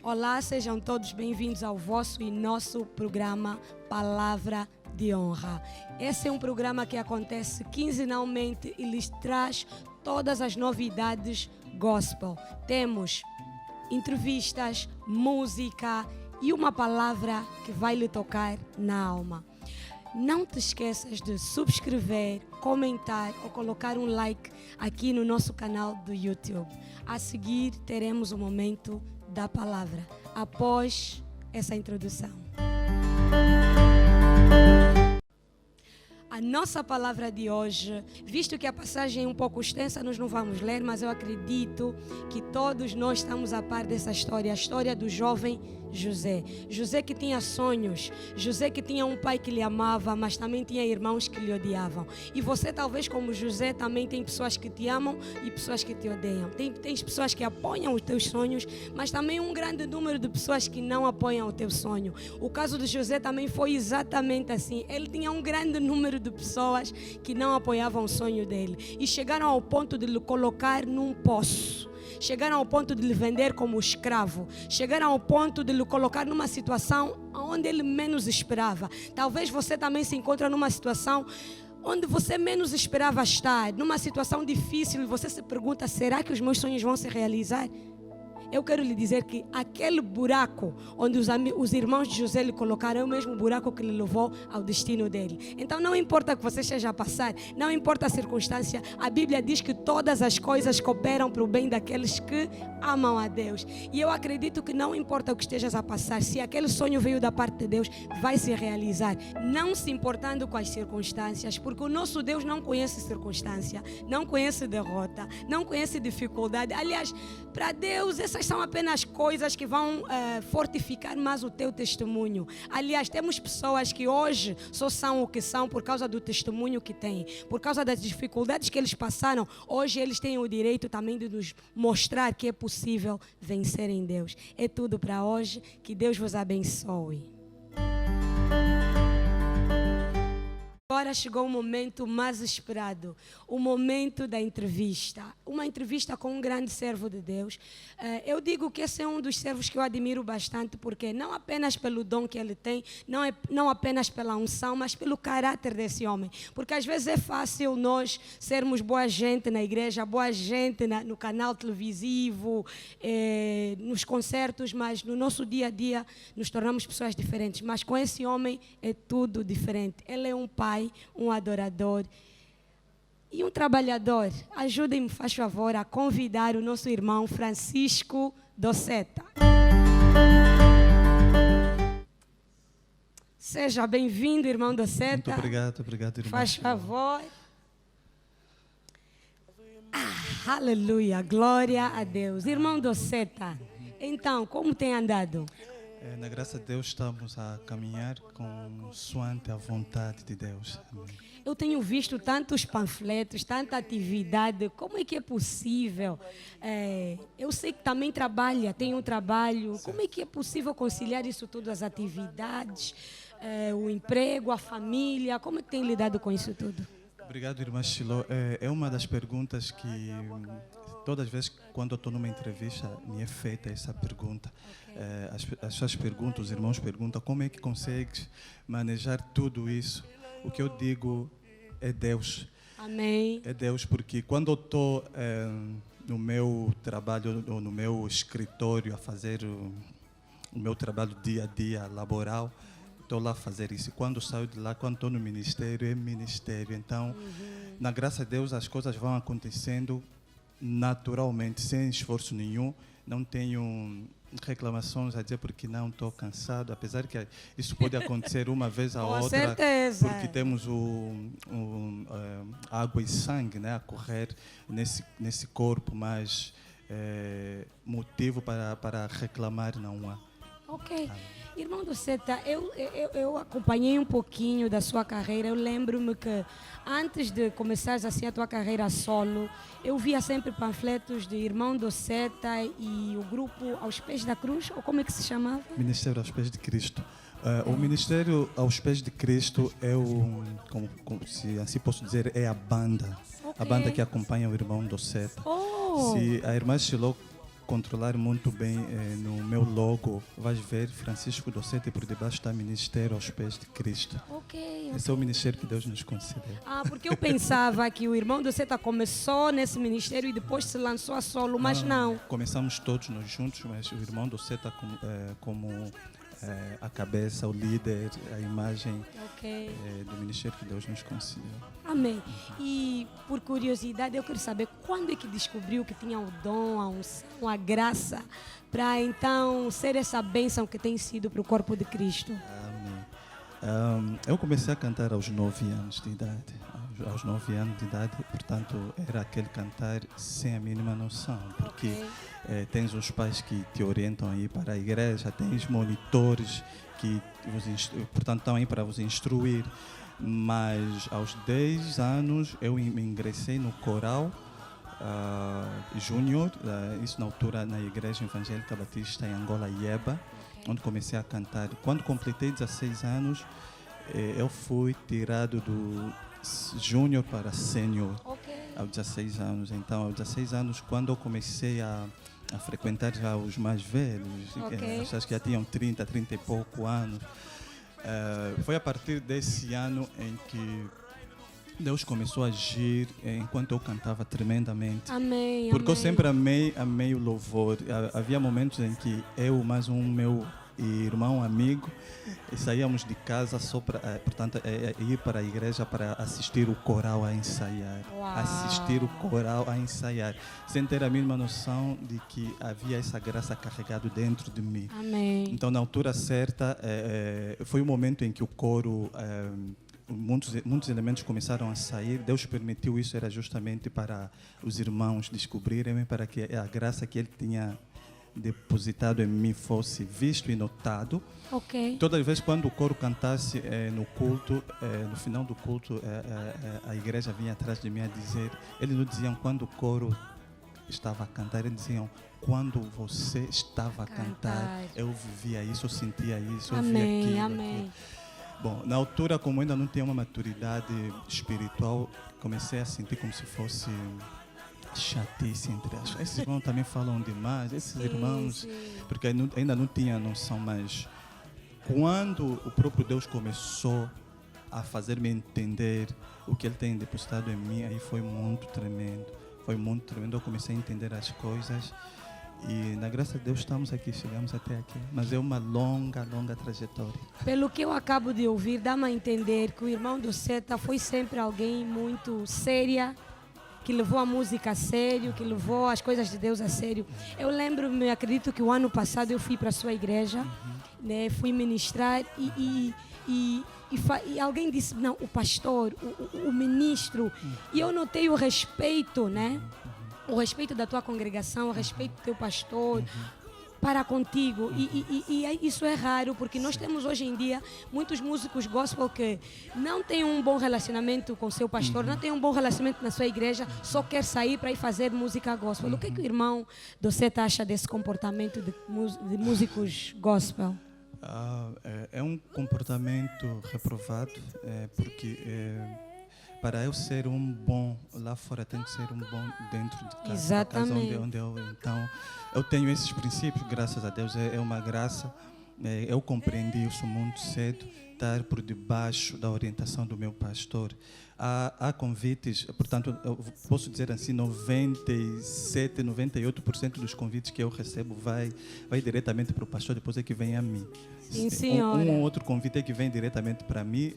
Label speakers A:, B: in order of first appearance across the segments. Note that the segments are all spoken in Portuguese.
A: Olá, sejam todos bem-vindos ao vosso e nosso programa Palavra de Honra. Esse é um programa que acontece quinzenalmente e lhes traz todas as novidades gospel. Temos entrevistas, música e uma palavra que vai lhe tocar na alma. Não te esqueças de subscrever, comentar ou colocar um like aqui no nosso canal do YouTube. A seguir teremos o momento da palavra, após essa introdução. A nossa palavra de hoje, visto que a passagem é um pouco extensa, nós não vamos ler, mas eu acredito que todos nós estamos a par dessa história, a história do jovem José. José que tinha sonhos, José que tinha um pai que lhe amava, mas também tinha irmãos que lhe odiavam. E você, talvez como José, também tem pessoas que te amam e pessoas que te odeiam. Tem pessoas que apoiam os teus sonhos, mas também um grande número de pessoas que não apoiam o teu sonho. O caso de José também foi exatamente assim. Ele tinha um grande número de pessoas que não apoiavam o sonho dele e chegaram ao ponto de lhe colocar num poço. Chegaram ao ponto de lhe vender como escravo. Chegaram ao ponto de lhe colocar numa situação onde ele menos esperava. Talvez você também se encontre numa situação onde você menos esperava estar, numa situação difícil, e você se pergunta, será que os meus sonhos vão se realizar? Eu quero lhe dizer que aquele buraco onde os irmãos de José lhe colocaram é o mesmo buraco que lhe levou ao destino dele. Então não importa o que você esteja a passar, não importa a circunstância, a Bíblia diz que todas as coisas cooperam para o bem daqueles que amam a Deus. E eu acredito que não importa o que estejas a passar, se aquele sonho veio da parte de Deus, vai se realizar. Não se importando com as circunstâncias, porque o nosso Deus não conhece circunstância, não conhece derrota, não conhece dificuldade. Aliás, para Deus essas são apenas coisas que vão fortificar mais o teu testemunho. Aliás, temos pessoas que hoje só são o que são por causa do testemunho que têm, por causa das dificuldades que eles passaram. Hoje eles têm o direito também de nos mostrar que é possível vencer em Deus. É tudo para hoje. Que Deus vos abençoe. Agora chegou o momento mais esperado, o momento da entrevista. Uma entrevista com um grande servo de Deus. Eu digo que esse é um dos servos que eu admiro bastante, porque não apenas pelo dom que ele tem, não apenas pela unção, mas pelo caráter desse homem. Porque às vezes é fácil nós sermos boa gente na igreja, boa gente no canal televisivo, nos concertos, mas no nosso dia a dia nos tornamos pessoas diferentes. Mas com esse homem é tudo diferente. Ele é um pai, um adorador e um trabalhador. Ajudem-me, faz favor, a convidar o nosso irmão Francisco Doceta. Seja bem-vindo, irmão Doceta.
B: Muito obrigado, irmão.
A: Faz favor. Aleluia, glória a Deus. Irmão Doceta, então, como tem andado?
B: Na graça de Deus estamos a caminhar consoante a vontade de Deus. Amém.
A: Eu tenho visto tantos panfletos, tanta atividade. Como é que é possível? Eu sei que também tem um trabalho. Como é que é possível conciliar isso tudo, as atividades, o emprego, a família? Como é que tem lidado com isso tudo?
B: Obrigado, irmã Shiloh. É uma das perguntas que todas as vezes quando eu estou numa entrevista me é feita essa pergunta. As pessoas perguntam, os irmãos perguntam, como é que consegues manejar tudo isso? O que eu digo é Deus.
A: Amém.
B: É Deus, porque quando eu estou no meu trabalho, no meu escritório, a fazer o meu trabalho dia a dia, laboral, estou lá a fazer isso. Quando saio de lá, quando estou no ministério, é ministério. Então, na graça de Deus, as coisas vão acontecendo naturalmente, sem esforço nenhum. Não tenho reclamações a dizer porque não estou cansado, apesar que isso pode acontecer uma vez a
A: Com
B: outra,
A: certeza.
B: porque temos água e sangue, né, a correr nesse corpo, mas motivo para reclamar não há.
A: Ok. Irmão Doceta, eu acompanhei um pouquinho da sua carreira. Eu lembro-me que antes de começares assim a tua carreira solo, eu via sempre panfletos de Irmão Doceta e o grupo Aos Pés da Cruz, ou como é que se chamava?
B: Ministério aos Pés de Cristo. O Ministério aos Pés de Cristo é se assim posso dizer, é a banda.
A: Okay.
B: A banda que acompanha o Irmão Doceta.
A: Oh.
B: Se a irmã Shiloh controlar muito bem no meu logo, vais ver Francisco Doceta e por debaixo está Ministério aos Pés de Cristo.
A: Ok.
B: Esse é o ministério que Deus nos concedeu.
A: Porque eu pensava que o irmão Doceta começou nesse ministério e depois se lançou a solo, mas não.
B: Começamos todos nós juntos, mas o irmão Doceta como a cabeça, o líder, a imagem do ministério que Deus nos concedeu.
A: Amém. E por curiosidade, eu quero saber quando é que descobriu que tinha o dom, a unção, a graça, para então ser essa bênção que tem sido para o corpo de Cristo.
B: Amém. Eu comecei a cantar aos 9 anos de idade. Aos 9 anos de idade, portanto, era aquele cantar sem a mínima noção, porque tens os pais que te orientam a ir para a igreja, tens monitores que portanto, estão aí para vos instruir. Mas aos 10 anos eu me ingressei no coral júnior, isso na altura na Igreja Evangélica Batista em Angola, IEBA, onde comecei a cantar. Quando completei 16 anos, eu fui tirado do júnior para sênior aos 16 anos. Então, aos 16 anos, quando eu comecei a frequentar já os mais velhos, acho que já tinham 30 e pouco anos, foi a partir desse ano em que Deus começou a agir enquanto eu cantava tremendamente.
A: Amém.
B: Porque eu sempre amei o louvor. Havia momentos em que eu, mais um meu irmão, amigo, saíamos de casa só para, portanto, ir para a igreja para assistir o coral a ensaiar.
A: Uau.
B: Assistir o coral a ensaiar, sem ter a mínima noção de que havia essa graça carregada dentro de mim.
A: Amém.
B: Então, na altura certa, foi o momento em que o coro, muitos elementos começaram a sair. Deus permitiu isso, era justamente para os irmãos descobrirem, para que a graça que Ele tinha depositado em mim fosse visto e notado. Toda vez quando o coro cantasse no culto, no final do culto, a igreja vinha atrás de mim a dizer, eles não diziam quando o coro estava a cantar, eles diziam quando você estava a cantar, eu vivia isso, eu sentia isso, eu via aquilo.
A: Amém.
B: Bom, na altura, como ainda não tinha uma maturidade espiritual, comecei a sentir como se fosse chatice entre aspas. Esses irmãos também falam demais, esses irmãos, porque ainda não tinha noção, mas quando o próprio Deus começou a fazer-me entender o que Ele tem depositado em mim, aí foi muito tremendo. Foi muito tremendo, eu comecei a entender as coisas e na graça de Deus estamos aqui, chegamos até aqui. Mas é uma longa trajetória.
A: Pelo que eu acabo de ouvir, dá-me a entender que o irmão Doceta foi sempre alguém muito séria, que levou a música a sério, que levou as coisas de Deus a sério. Eu lembro-me, acredito que o ano passado eu fui para a sua igreja, né, fui ministrar e alguém disse, não, o pastor, o ministro, e eu notei o respeito, né? O respeito da tua congregação, o respeito do teu pastor para contigo. E isso é raro, porque nós temos hoje em dia muitos músicos gospel que não têm um bom relacionamento com seu pastor, não têm um bom relacionamento na sua igreja, só quer sair para ir fazer música gospel. O que o irmão Doceta acha desse comportamento de músicos gospel?
B: É um comportamento reprovado, porque para eu ser um bom lá fora, tem que ser um bom dentro de casa.
A: Exatamente.
B: Casa onde então, eu tenho esses princípios, graças a Deus, é uma graça. Eu compreendi isso muito cedo, estar por debaixo da orientação do meu pastor. Há convites, portanto, eu posso dizer assim, 97%, 98% dos convites que eu recebo vai diretamente para o pastor, depois é que vem a mim.
A: Sim, senhora.
B: Um ou outro convite é que vem diretamente para mim,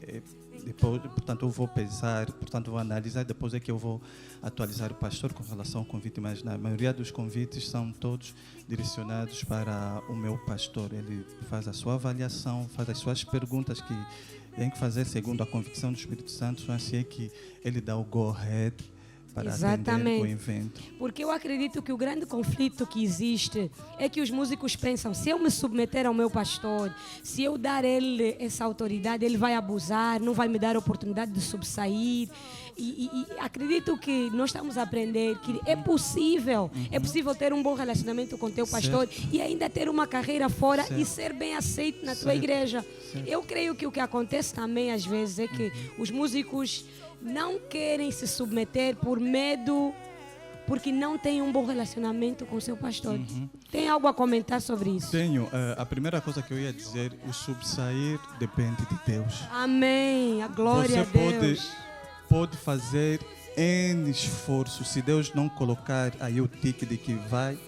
B: depois, portanto, eu vou pesar, portanto, vou analisar, depois é que eu vou atualizar o pastor com relação ao convite, mas na maioria dos convites são todos direcionados para o meu pastor. Ele faz a sua avaliação, faz as suas perguntas que tem que fazer segundo a convicção do Espírito Santo, só assim é que ele dá o go-ahead para atender o evento.
A: Porque eu acredito que o grande conflito que existe é que os músicos pensam, se eu me submeter ao meu pastor, se eu dar a ele essa autoridade, ele vai abusar, não vai me dar a oportunidade de subsair. E acredito que nós estamos a aprender que é possível ter um bom relacionamento com teu pastor e ainda ter uma carreira fora e ser bem aceito na tua igreja. Eu creio que o que acontece também às vezes é que os músicos não querem se submeter por medo porque não tem um bom relacionamento com o seu pastor. Tem algo a comentar sobre isso?
B: Tenho. A primeira coisa que eu ia dizer, o subsair depende de Deus.
A: Amém. A glória
B: Você
A: a Deus.
B: pode fazer N esforço. Se Deus não colocar aí o tique de que vai,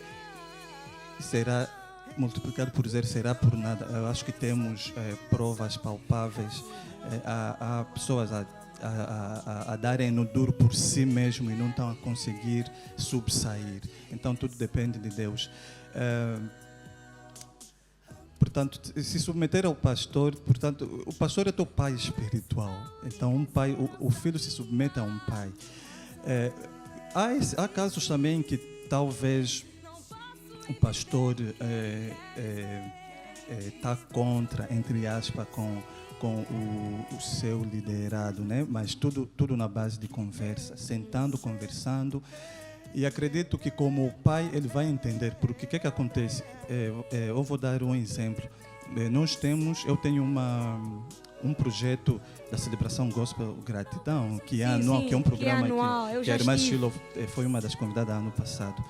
B: será multiplicado por zero, será por nada. Eu acho que temos provas palpáveis. Há pessoas a darem no duro por si mesmo e não estão a conseguir subsair. Então tudo depende de Deus. Portanto, se submeter ao pastor, portanto, o pastor é teu pai espiritual. Então, um pai, o filho se submete a um pai. Há casos também que talvez o pastor está contra, entre aspas, com o seu liderado, né? Mas tudo na base de conversa, sentando, conversando. E acredito que como pai ele vai entender, porque o que acontece? Eu vou dar um exemplo. Eu tenho um projeto da celebração Gospel Gratidão, que é anual, que é um programa que a irmã Shiloh foi uma das convidadas ano passado.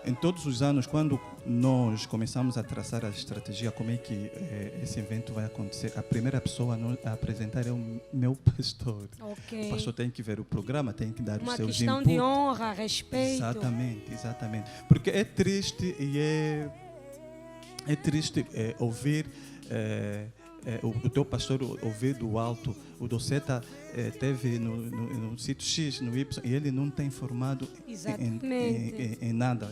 B: Em todos os anos, quando nós começamos a traçar a estratégia, como é que esse evento vai acontecer, a primeira pessoa a apresentar é o meu pastor.
A: Okay.
B: O pastor tem que ver o programa, tem que dar os seus inputs.
A: Uma questão de honra, respeito.
B: Exatamente. Porque é triste ouvir o teu pastor ouvir do alto. O Doceta teve no sítio X, no Y, e ele não tem informado em nada.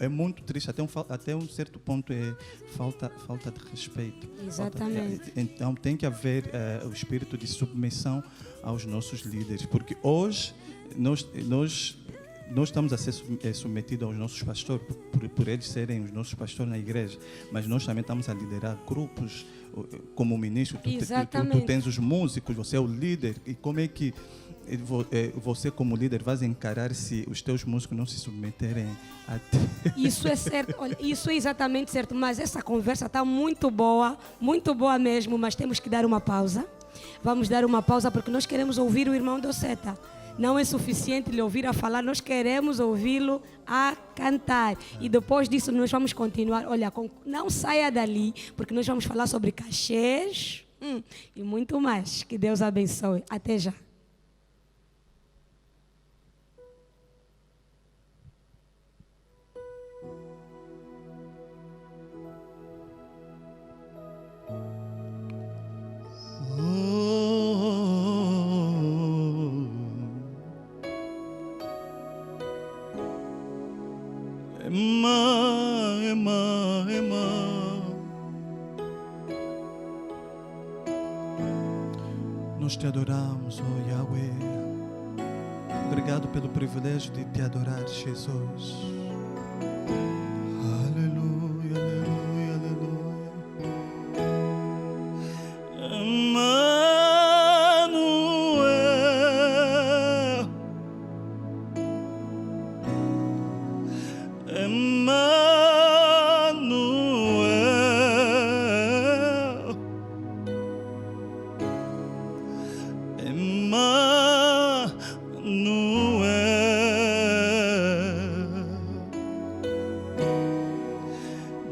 B: É muito triste, até um certo ponto é falta de respeito.
A: Exatamente.
B: Então tem que haver o espírito de submissão aos nossos líderes, porque hoje nós estamos a ser submetidos aos nossos pastores, por eles serem os nossos pastores na igreja, mas nós também estamos a liderar grupos. Como ministro, tu tens os músicos, você é o líder, e como é que você como líder vai encarar se os teus músicos não se submeterem a ti?
A: Isso é certo, olha, isso é exatamente certo, mas essa conversa está muito boa mesmo, mas temos que dar uma pausa. Vamos dar uma pausa porque nós queremos ouvir o irmão Doceta. Não é suficiente lhe ouvir a falar, nós queremos ouvi-lo a cantar. E depois disso nós vamos continuar. Olha, não saia dali, porque nós vamos falar sobre cachês e muito mais. Que Deus abençoe. Até já.
B: Nós te adoramos, oh Yahweh. Obrigado pelo privilégio de te adorar, Jesus. Aleluia, aleluia, aleluia.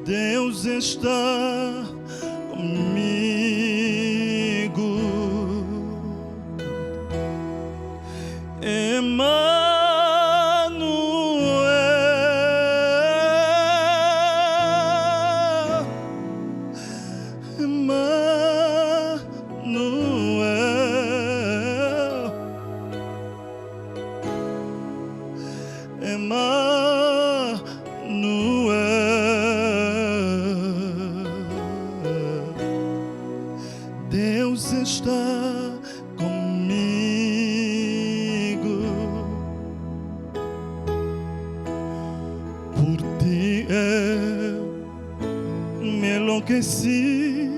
B: Deus está comigo. Deus está comigo. Por ti eu me enlouqueci.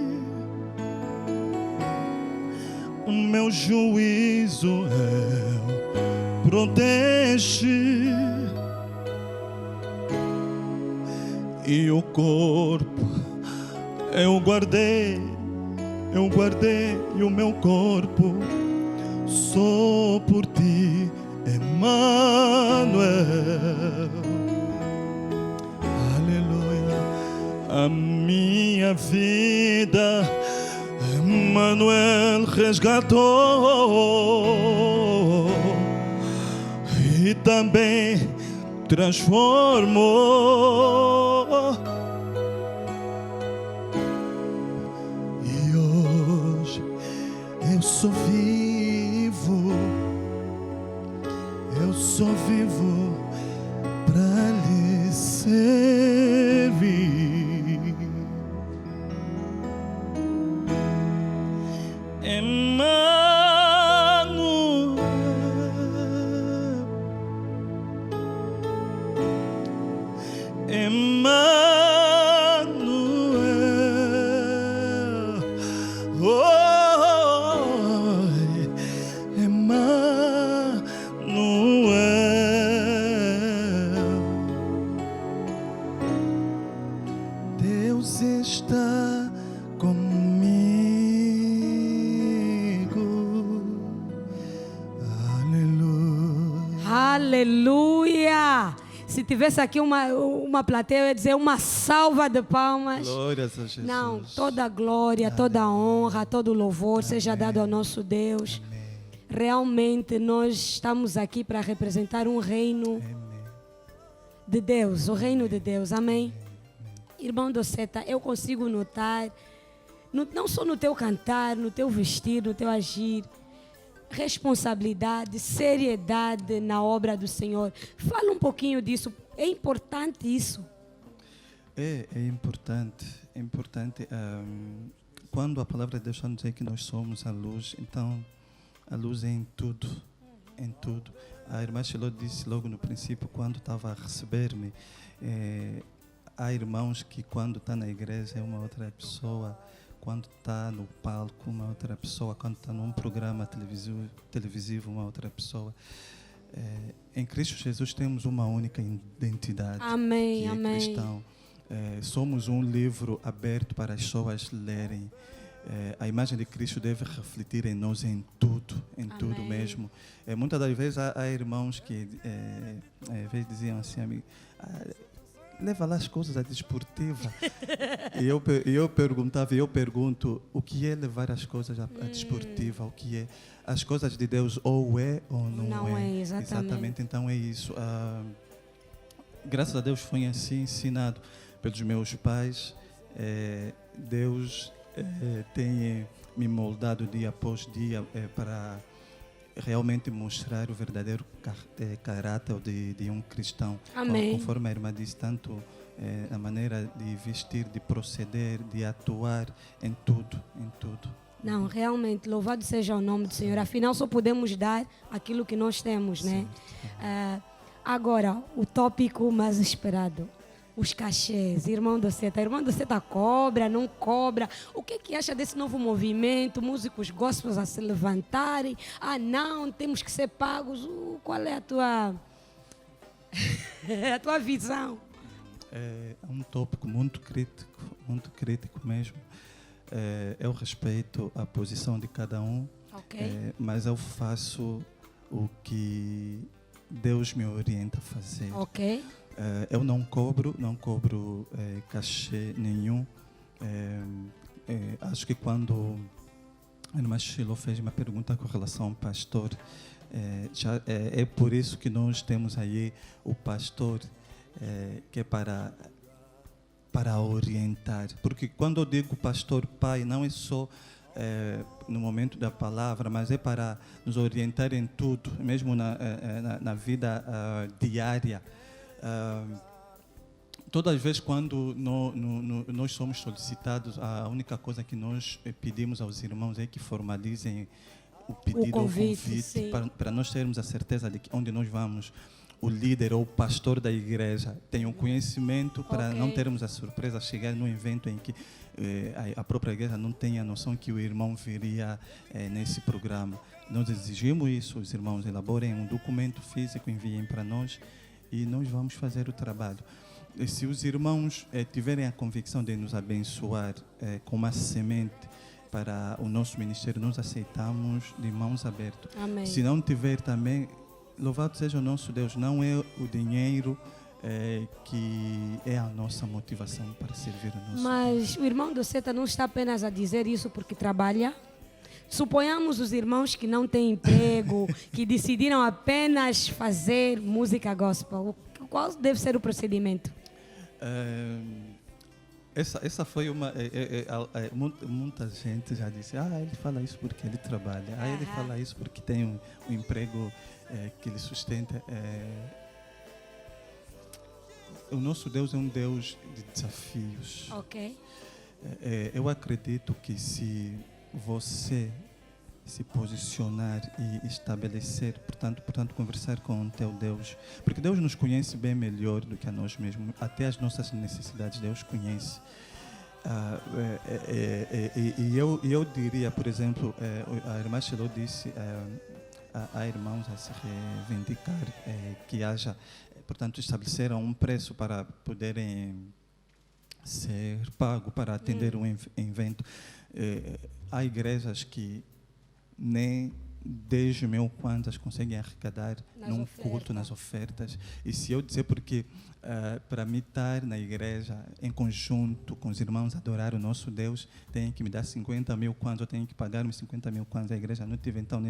B: O meu juízo protege. E o corpo eu guardei o meu corpo só por ti Emmanuel, aleluia. A minha vida, Emmanuel resgatou e também transformou. E hoje eu sou vivo, eu sou vivo para lhe servir. Emmanuel, oh, Emmanuel, Deus está comigo, aleluia.
A: Aleluia! Se tivesse aqui uma plateia, eu ia dizer uma salva de palmas.
B: Glórias a Jesus.
A: Não, toda a glória, toda a honra, todo o louvor seja dado ao nosso Deus.
B: Amém.
A: Realmente nós estamos aqui para representar um reino de Deus, o reino de Deus. Amém? Irmão Doceta, eu consigo notar, não só no teu cantar, no teu vestir, no teu agir, responsabilidade, seriedade na obra do Senhor. Fala um pouquinho disso. É importante isso.
B: É importante. É importante. Quando a palavra de Deus está nos dizer que nós somos a luz, então a luz é em tudo. Em tudo. A irmã Shiloh disse logo no princípio, quando estava a receber-me, há irmãos que quando está na igreja é uma outra pessoa, quando está no palco uma outra pessoa, quando está num programa televisivo uma outra pessoa. Em Cristo Jesus temos uma única identidade.
A: Amém,
B: que é
A: amém.
B: cristão. Somos um livro aberto para as pessoas lerem. A imagem de Cristo deve refletir em nós em tudo tudo mesmo. Muitas das vezes há irmãos que às vezes diziam assim a mim, leva lá as coisas à desportiva. E eu pergunto, o que é levar as coisas à desportiva? O que é? As coisas de Deus ou é ou não é.
A: Exatamente.
B: Então é isso. Graças a Deus foi assim ensinado pelos meus pais. Deus tem me moldado dia após dia para realmente mostrar o verdadeiro caráter de um cristão.
A: Amém.
B: Conforme a irmã disse, tanto a maneira de vestir, de proceder, de atuar, em tudo.
A: Não, realmente, louvado seja o nome do Senhor. Afinal, só podemos dar aquilo que nós temos, né? Agora, o tópico mais esperado. Os cachês. Irmão Doceta cobra, não cobra? O que é que acha desse novo movimento? Músicos gospels a se levantarem? Não, temos que ser pagos. Qual é a tua visão?
B: É um tópico muito crítico mesmo. Eu respeito a posição de cada um, mas eu faço o que Deus me orienta a fazer. Eu não cobro cachê nenhum. Acho que quando a irmã Shiloh fez uma pergunta com relação ao pastor, é por isso que nós temos aí o pastor, que é para orientar. Porque quando eu digo pastor pai, não é só no momento da palavra, mas é para nos orientar em tudo, mesmo na vida diária. Todas as vezes quando nós somos solicitados, a única coisa que nós pedimos aos irmãos é que formalizem o pedido, o convite para nós termos a certeza de que onde nós vamos, o líder ou o pastor da igreja tem o conhecimento para não termos a surpresa de chegar num evento em que a própria igreja não tenha noção que o irmão viria nesse programa. Nós exigimos isso, os irmãos elaborem um documento físico, enviem para nós e nós vamos fazer o trabalho. E se os irmãos tiverem a convicção de nos abençoar com uma semente para o nosso ministério, nós aceitamos de mãos abertas.
A: Amém.
B: Se não tiver também, louvado seja o nosso Deus, não é o dinheiro que é a nossa motivação para servir o nosso Deus.
A: Mas o irmão do Seta não está apenas a dizer isso porque trabalha. Suponhamos os irmãos que não têm emprego, que decidiram apenas fazer música gospel. Qual deve ser o procedimento?
B: Essa foi uma... muita gente já disse, ele fala isso porque ele trabalha. Ele fala isso porque tem um emprego que ele sustenta. O nosso Deus é um Deus de desafios.
A: Ok.
B: Eu acredito que se você se posicionar e estabelecer, portanto, conversar com o teu Deus, porque Deus nos conhece bem melhor do que a nós mesmos, até as nossas necessidades Deus conhece. Eu diria, por exemplo, a irmã Shelô disse, há irmãos a se reivindicar, que haja, portanto, estabeleceram um preço para poderem ser pago para atender um evento. Há igrejas que nem 10 mil kwanzas conseguem arrecadar num culto, nas ofertas. E se eu dizer porque para mim estar na igreja em conjunto com os irmãos adorar o nosso Deus, tem que me dar 50 mil kwanzas, eu tenho que pagar-me 50 mil kwanzas, a igreja não tive, então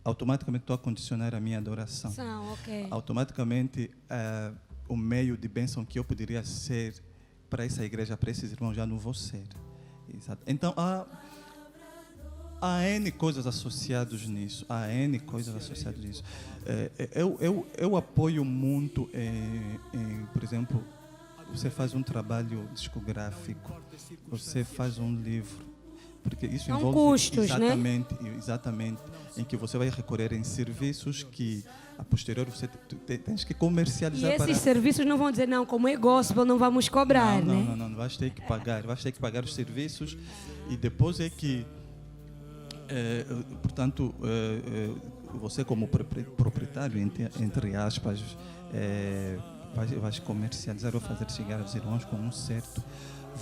B: automaticamente estou a condicionar a minha adoração.
A: Okay.
B: Automaticamente o meio de bênção que eu poderia ser para essa igreja, para esses irmãos, já não vou ser. Exato. Então há N coisas associadas nisso. Eu apoio muito, por exemplo, você faz um trabalho discográfico, você faz um livro, porque isso envolve
A: custos,
B: exatamente, em que você vai recorrer em serviços que a posteriori você tens que comercializar.
A: E esses serviços não vão dizer, não, como é gospel, não vamos cobrar,
B: não, vais ter que pagar os serviços e depois é que, portanto, você como proprietário, entre aspas, vais comercializar ou fazer chegar aos irmãos com um certo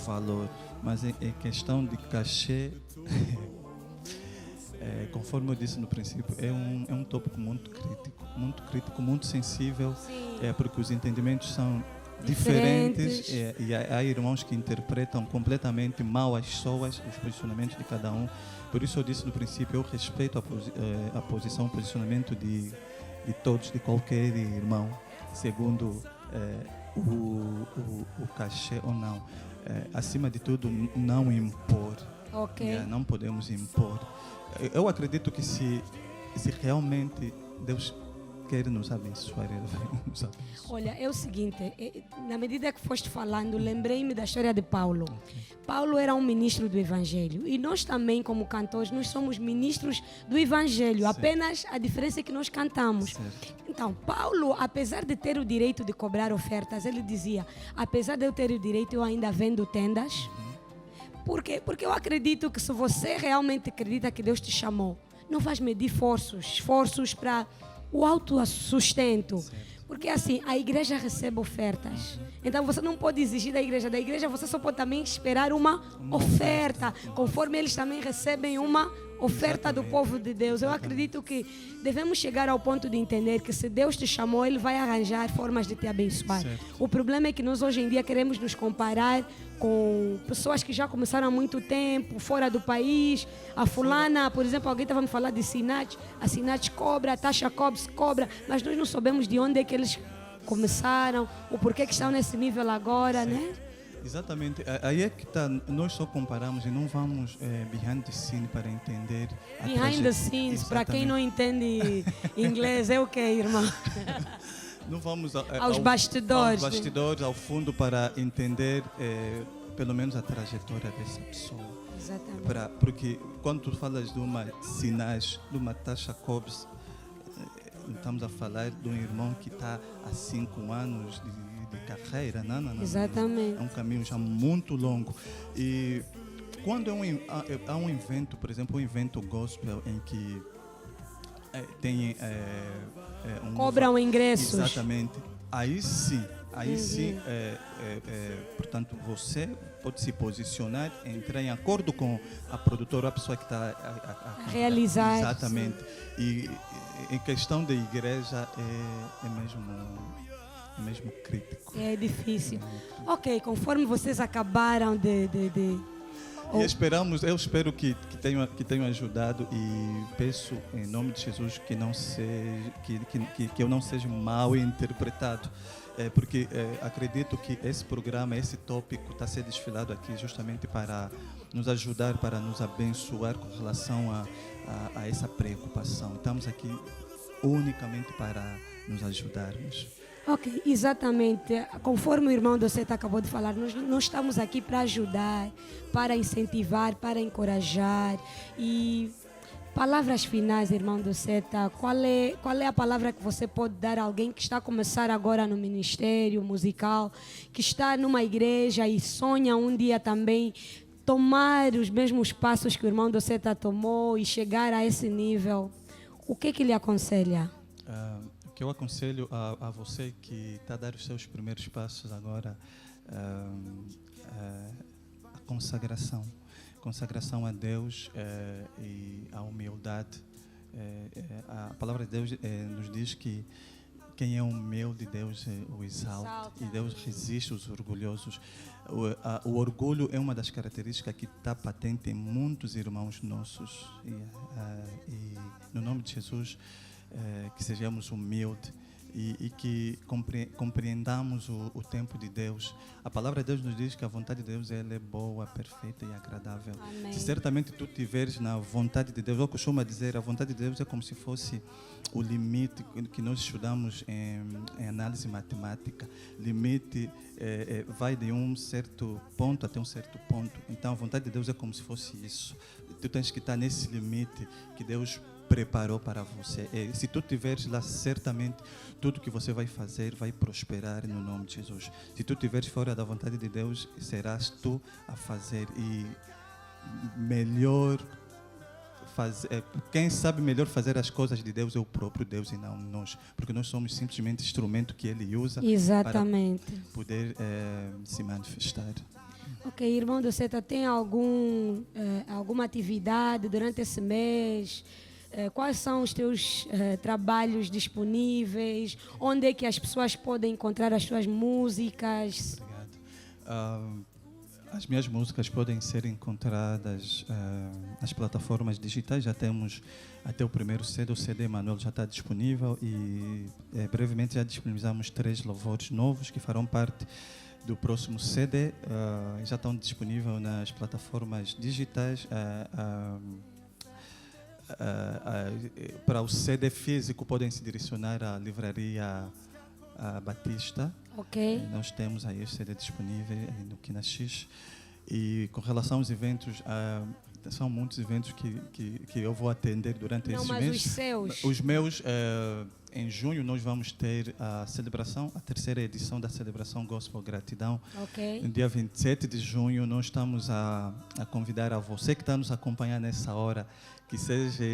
B: valor, mas é questão de cachê. Conforme eu disse no princípio, é um tópico muito crítico, muito sensível, porque os entendimentos são diferentes e há irmãos que interpretam completamente mal as pessoas, os posicionamentos de cada um. Por isso eu disse no princípio, eu respeito a posição, o posicionamento de todos, de qualquer irmão, segundo o cachê ou não. Acima de tudo, não impor.
A: Okay.
B: Não podemos impor. Eu acredito que se realmente Deus quer nos abençoar, Ele vai nos abençoar.
A: Olha, é o seguinte, na medida que foste falando, lembrei-me da história de Paulo. Paulo era um ministro do Evangelho e nós também, como cantores, nós somos ministros do Evangelho, apenas a diferença é que nós cantamos. Certo. Então, Paulo, apesar de ter o direito de cobrar ofertas, ele dizia, apesar de eu ter o direito, eu ainda vendo tendas. Por quê? Porque eu acredito que se você realmente acredita que Deus te chamou, não vais medir esforços para o autossustento. Porque assim, a igreja recebe ofertas. Então você não pode exigir da igreja. Da igreja você só pode também esperar uma oferta. Conforme eles também recebem uma oferta do povo de Deus. Eu acredito que devemos chegar ao ponto de entender que se Deus te chamou, Ele vai arranjar formas de te abençoar. Certo. O problema é que nós hoje em dia queremos nos comparar com pessoas que já começaram há muito tempo, fora do país. A fulana, por exemplo, alguém estava me falando de Sinach. A Sinach cobra, a Tasha Cobbs cobra, mas nós não sabemos de onde é que eles começaram, o porquê que estão nesse nível agora, certo, né?
B: Exatamente. Aí é que está. Nós só comparamos e não vamos behind the scene para entender.
A: Behind the scenes, para quem não entende inglês, é o que, irmão?
B: Não vamos
A: aos bastidores.
B: Aos bastidores, ao fundo, para entender pelo menos a trajetória dessa pessoa.
A: Exatamente.
B: Porque quando tu falas de uma Sinach, de uma Tasha Cobbs, estamos a falar de um irmão que está há 5 anos de carreira. Não.
A: Exatamente.
B: É um caminho já muito longo. E quando há um evento, por exemplo, um evento gospel em que tem
A: cobram ingressos.
B: Exatamente. Aí sim, Aí sim, portanto, você pode se posicionar, entrar em acordo com a produtora, a pessoa que está a
A: realizar.
B: Exatamente. E em questão da igreja é mesmo crítico.
A: É difícil. Ok, conforme vocês acabaram
B: E eu espero que tenham ajudado e peço em nome de Jesus que não seja, que eu não seja mal interpretado, porque acredito que esse programa, esse tópico está sendo desfilado aqui justamente para nos ajudar, para nos abençoar com relação a essa preocupação. Estamos aqui unicamente para nos ajudarmos.
A: Ok, exatamente. Conforme o irmão Doceta acabou de falar, nós estamos aqui para ajudar, para incentivar, para encorajar. E palavras finais, irmão Doceta, qual é a palavra que você pode dar a alguém que está a começar agora no ministério musical, que está numa igreja e sonha um dia também tomar os mesmos passos que o irmão Doceta tomou e chegar a esse nível? O que lhe aconselha?
B: O que eu aconselho a você que está a dar os seus primeiros passos agora, a consagração. Consagração a Deus e a humildade. A palavra de Deus nos diz que quem é humilde, Deus o exalta. E Deus resiste os orgulhosos. O orgulho é uma das características que está patente em muitos irmãos nossos. E no nome de Jesus, que sejamos humildes e que compreendamos o tempo de Deus. A palavra de Deus nos diz que a vontade de Deus ela é boa, perfeita e agradável.
A: Amém.
B: Se certamente tu tiveres na vontade de Deus, eu costumo dizer, a vontade de Deus é como se fosse o limite que nós estudamos em análise matemática. Limite vai de um certo ponto até um certo ponto. Então a vontade de Deus é como se fosse isso. Tu tens que estar nesse limite que Deus preparou para você. Se tu estiveres lá, certamente tudo que você vai fazer vai prosperar no nome de Jesus. Se tu estiveres fora da vontade de Deus, serás tu a fazer. E melhor fazer, quem sabe melhor fazer as coisas de Deus é o próprio Deus e não nós, porque nós somos simplesmente instrumento que Ele usa. Exatamente. Para poder se manifestar.
A: Ok, irmão Doceta, tem alguma atividade durante esse mês? Quais são os teus trabalhos disponíveis? Onde é que as pessoas podem encontrar as tuas músicas?
B: Obrigado. As minhas músicas podem ser encontradas nas plataformas digitais. Já temos até o primeiro CD, o CD Manuel já está disponível e brevemente já disponibilizamos 3 louvores novos que farão parte do próximo CD. Já estão disponíveis nas plataformas digitais. Para o CD físico podem se direcionar à livraria Batista.
A: Ok.
B: Nós temos aí o CD disponível no Quinaxis. E com relação aos eventos, são muitos eventos que eu vou atender durante esse mês.
A: Mas os seus?
B: Os meus, em junho, nós vamos ter a celebração, a 3ª edição da celebração Gospel Gratidão.
A: Ok.
B: No dia 27 de junho, nós estamos a convidar a você que está nos acompanhando nessa hora, que seja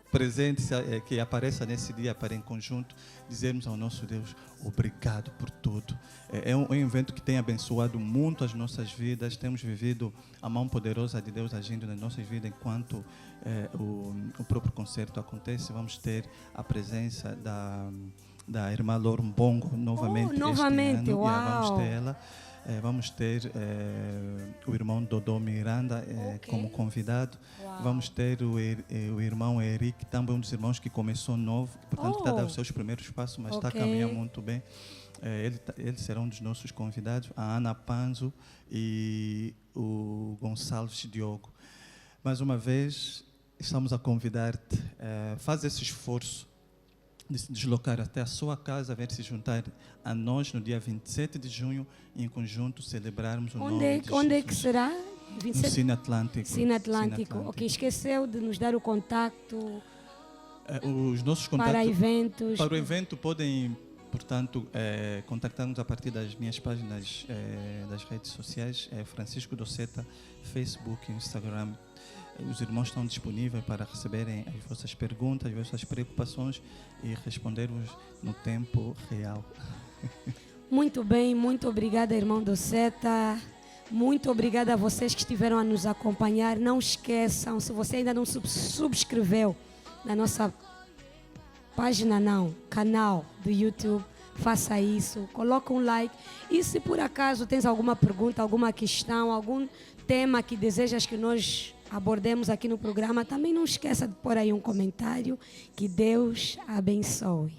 B: presente, que apareça nesse dia para em conjunto dizermos ao nosso Deus obrigado por tudo. É um evento que tem abençoado muito as nossas vidas. Temos vivido a mão poderosa de Deus agindo nas nossas vidas enquanto o próprio concerto acontece. Vamos ter a presença da irmã Lorumbongo novamente este ano.
A: Uau.
B: Vamos ter ela. Vamos ter o irmão Dodô Miranda como convidado.
A: Uau.
B: Vamos ter o irmão Eric, também um dos irmãos que começou novo, portanto está a dar os seus primeiros passos, mas está a caminhar muito bem. Ele será um dos nossos convidados, a Ana Panzo e o Gonçalves Diogo. Mais uma vez, estamos a convidar-te, faz esse esforço de se deslocar até a sua casa, vir se juntar a nós no dia 27 de junho e em conjunto celebrarmos o nome de Jesus.
A: Onde é que será? 27?
B: No Cine Atlântico.
A: Cine Atlântico. Ok, esqueceu de nos dar o contacto
B: os nossos contactos
A: para eventos?
B: Para o evento podem, portanto, contactar-nos a partir das minhas páginas das redes sociais, Francisco Doceta, Facebook, Instagram. Os irmãos estão disponíveis para receberem as vossas perguntas, as vossas preocupações e responder-vos no tempo real.
A: Muito bem, muito obrigada, irmão do Seta. Muito obrigada a vocês que estiveram a nos acompanhar. Não esqueçam, se você ainda não subscreveu na nossa página, canal do YouTube, faça isso, coloque um like. E se por acaso tens alguma pergunta, alguma questão, algum tema que desejas que nós abordemos aqui no programa, também não esqueça de pôr aí um comentário. Que Deus abençoe.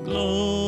C: Glória.